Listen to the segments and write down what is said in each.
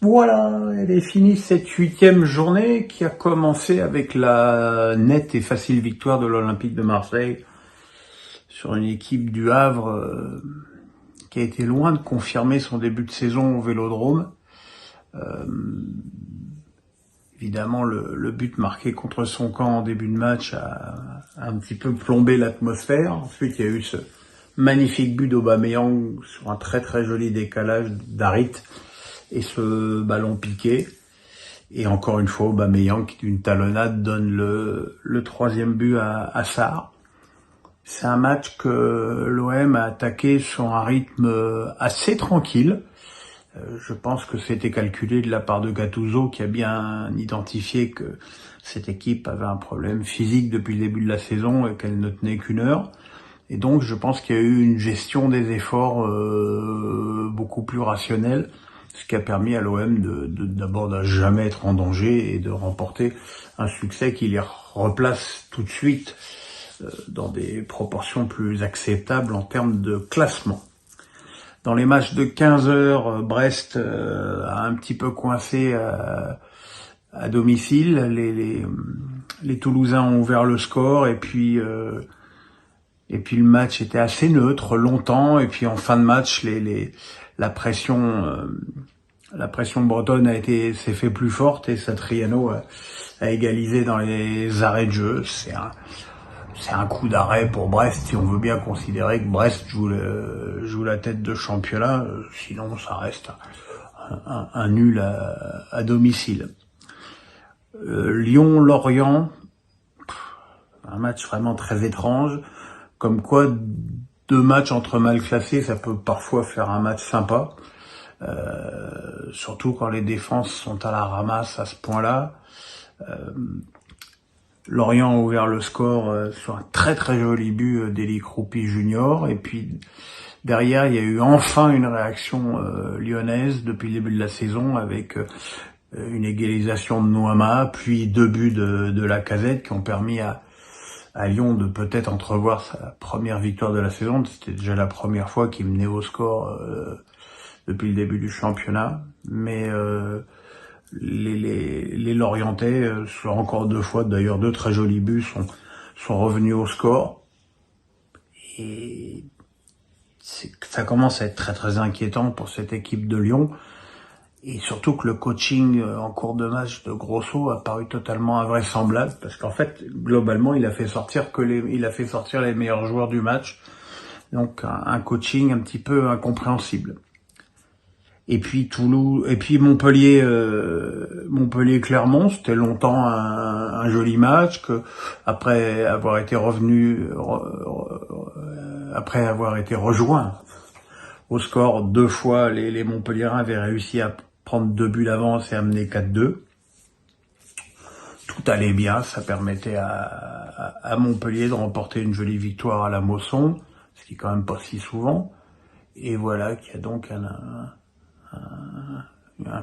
Voilà, elle est finie cette 8e journée qui a commencé avec la nette et facile victoire de l'Olympique de Marseille sur une équipe du Havre qui a été loin de confirmer son début de saison au Vélodrome. Évidemment, le but marqué contre son camp en début de match a un petit peu plombé l'atmosphère. Ensuite, il y a eu ce magnifique but d'Aubameyang sur un très très joli décalage d'Harit et ce ballon piqué. Et encore une fois, Aubameyang qui d'une talonnade donne le 3e but à Sarr. C'est un match que l'OM a attaqué sur un rythme assez tranquille. Je pense que c'était calculé de la part de Gattuso qui a bien identifié que cette équipe avait un problème physique depuis le début de la saison et qu'elle ne tenait qu'une heure. Et donc je pense qu'il y a eu une gestion des efforts beaucoup plus rationnelle, ce qui a permis à l'OM d'abord de jamais être en danger et de remporter un succès qui les replace tout de suite dans des proportions plus acceptables en termes de classement. Dans les matchs de 15 heures, Brest a un petit peu coincé à domicile. Les Toulousains ont ouvert le score et puis le match était assez neutre longtemps. Et puis en fin de match, la pression bretonne s'est fait plus forte et Satriano a égalisé dans les arrêts de jeu. C'est un coup d'arrêt pour Brest, si on veut bien considérer que Brest joue la tête de championnat, sinon ça reste un nul à domicile. Lyon-Lorient, un match vraiment très étrange, comme quoi 2 matchs entre mal classés, ça peut parfois faire un match sympa, surtout quand les défenses sont à la ramasse à ce point-là. Lorient a ouvert le score sur un très très joli but d'Eli Kroupi Junior. Et puis derrière, il y a eu enfin une réaction lyonnaise depuis le début de la saison avec une égalisation de Nouama, puis 2 buts de Lacazette qui ont permis à Lyon de peut-être entrevoir sa première victoire de la saison. C'était déjà la première fois qu'il menait au score depuis le début du championnat. Mais les Lorientais, sur encore 2 fois, d'ailleurs 2 très jolis buts, sont revenus au score. Et ça commence à être très très inquiétant pour cette équipe de Lyon. Et surtout que le coaching en cours de match de Grosso a paru totalement invraisemblable, parce qu'en fait, globalement, il a fait sortir les meilleurs joueurs du match. Donc un coaching un petit peu incompréhensible. Et puis Montpellier-Clermont, c'était longtemps un joli match que après avoir été rejoint au score 2 fois, les Montpelliérains avaient réussi à prendre 2 buts d'avance et à mener 4-2. Tout allait bien, ça permettait à Montpellier de remporter une jolie victoire à la Mosson, ce qui est quand même pas si souvent. Et voilà qu'il y a donc un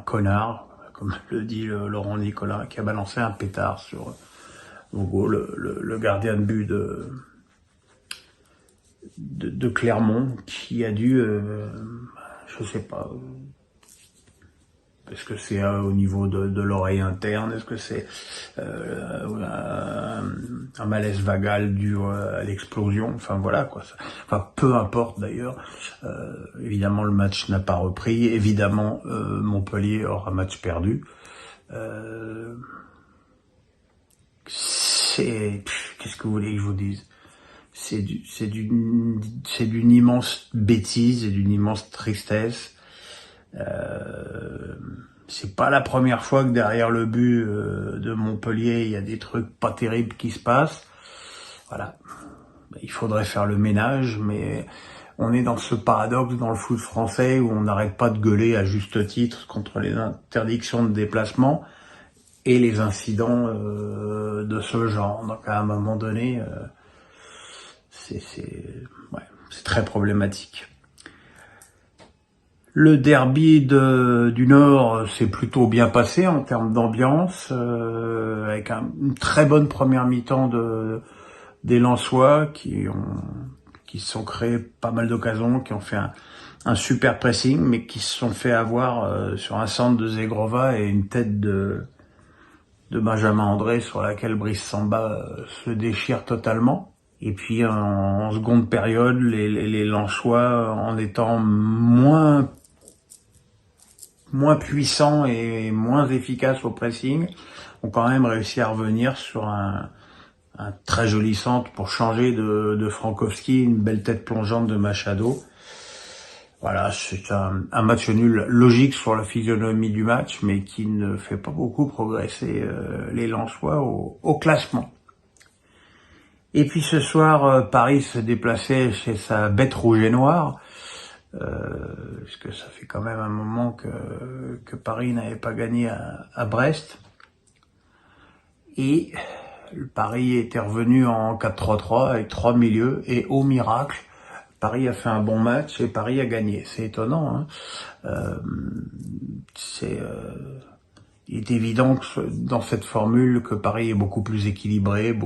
connard, comme le dit Laurent Nicolas, qui a balancé un pétard sur Hugo, le gardien de but de Clermont, qui a dû, je sais pas, est-ce que c'est au niveau de l'oreille interne, est-ce que c'est un malaise vagal dû à l'explosion, enfin voilà quoi. Enfin peu importe d'ailleurs. Évidemment le match n'a pas repris. Évidemment Montpellier aura match perdu. Qu'est-ce que vous voulez que je vous dise? C'est d'une immense bêtise et d'une immense tristesse. C'est pas la première fois que derrière le but de Montpellier, il y a des trucs pas terribles qui se passent. Voilà. Il faudrait faire le ménage, mais on est dans ce paradoxe dans le foot français où on n'arrête pas de gueuler à juste titre contre les interdictions de déplacement et les incidents de ce genre. Donc à un moment donné, c'est très problématique. Le derby du Nord s'est plutôt bien passé en termes d'ambiance, avec une très bonne première mi-temps des Lensois qui ont qui se sont créés pas mal d'occasions, qui ont fait un super pressing, mais qui se sont fait avoir sur un centre de Zegrova et une tête de Benjamin André sur laquelle Brice Samba se déchire totalement. Et puis en seconde période, les Lensois, en étant moins puissants et moins efficaces au pressing, ont quand même réussi à revenir sur un très joli centre pour changer de Frankowski, une belle tête plongeante de Machado. Voilà, c'est un match nul logique sur la physionomie du match, mais qui ne fait pas beaucoup progresser les Lensois au classement. Et puis ce soir, Paris se déplaçait chez sa bête rouge et noire, parce que ça fait quand même un moment que Paris n'avait pas gagné à Brest. Et le Paris était revenu en 4-3-3 avec 3 milieux, et au miracle, Paris a fait un bon match et Paris a gagné. C'est étonnant, hein. Il est évident que dans cette formule que Paris est beaucoup plus équilibré,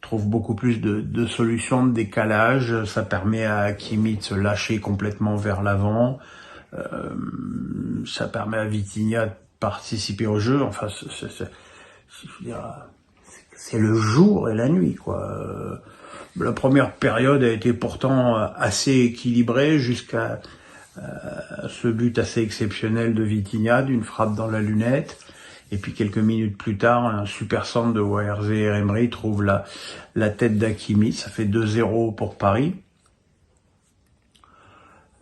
trouve beaucoup plus de solutions de décalage. Ça permet à Hakimi de se lâcher complètement vers l'avant. Ça permet à Vitinha de participer au jeu. Enfin, c'est le jour et la nuit, quoi. La première période a été pourtant assez équilibrée jusqu'à ce but assez exceptionnel de Vitinha, d'une frappe dans la lunette. Et puis quelques minutes plus tard, un super centre de Waerze et Emery trouve la tête d'Hakimi. Ça fait 2-0 pour Paris.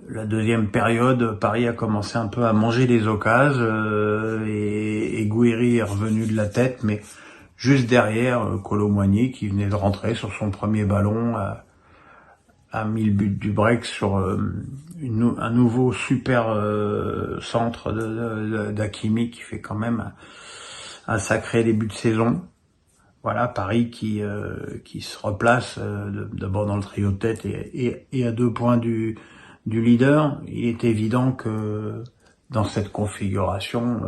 La deuxième période, Paris a commencé un peu à manger les occasions et Gouiri est revenu de la tête, mais juste derrière, Kolo Muani, qui venait de rentrer sur son premier ballon, a mis le but du break sur un nouveau super centre d'Hakimi qui fait quand même un sacré début de saison. Voilà, Paris qui se replace d'abord dans le trio de tête et à 2 points du leader. Il est évident que dans cette configuration,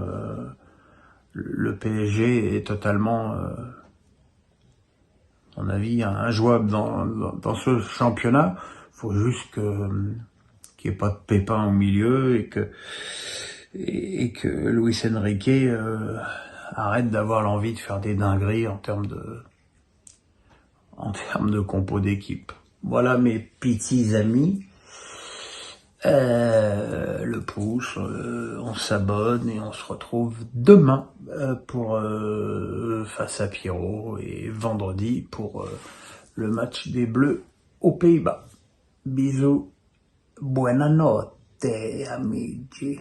le PSG est totalement, à mon avis, injouable dans ce championnat. Faut juste qu'il n'y ait pas de pépin au milieu et que Luis Enrique arrête d'avoir l'envie de faire des dingueries en termes de compo d'équipe. Voilà mes petits amis. Le pouce, on s'abonne et on se retrouve demain pour face à Pierrot et vendredi pour le match des Bleus aux Pays-Bas. Bisous, buonanotte amici.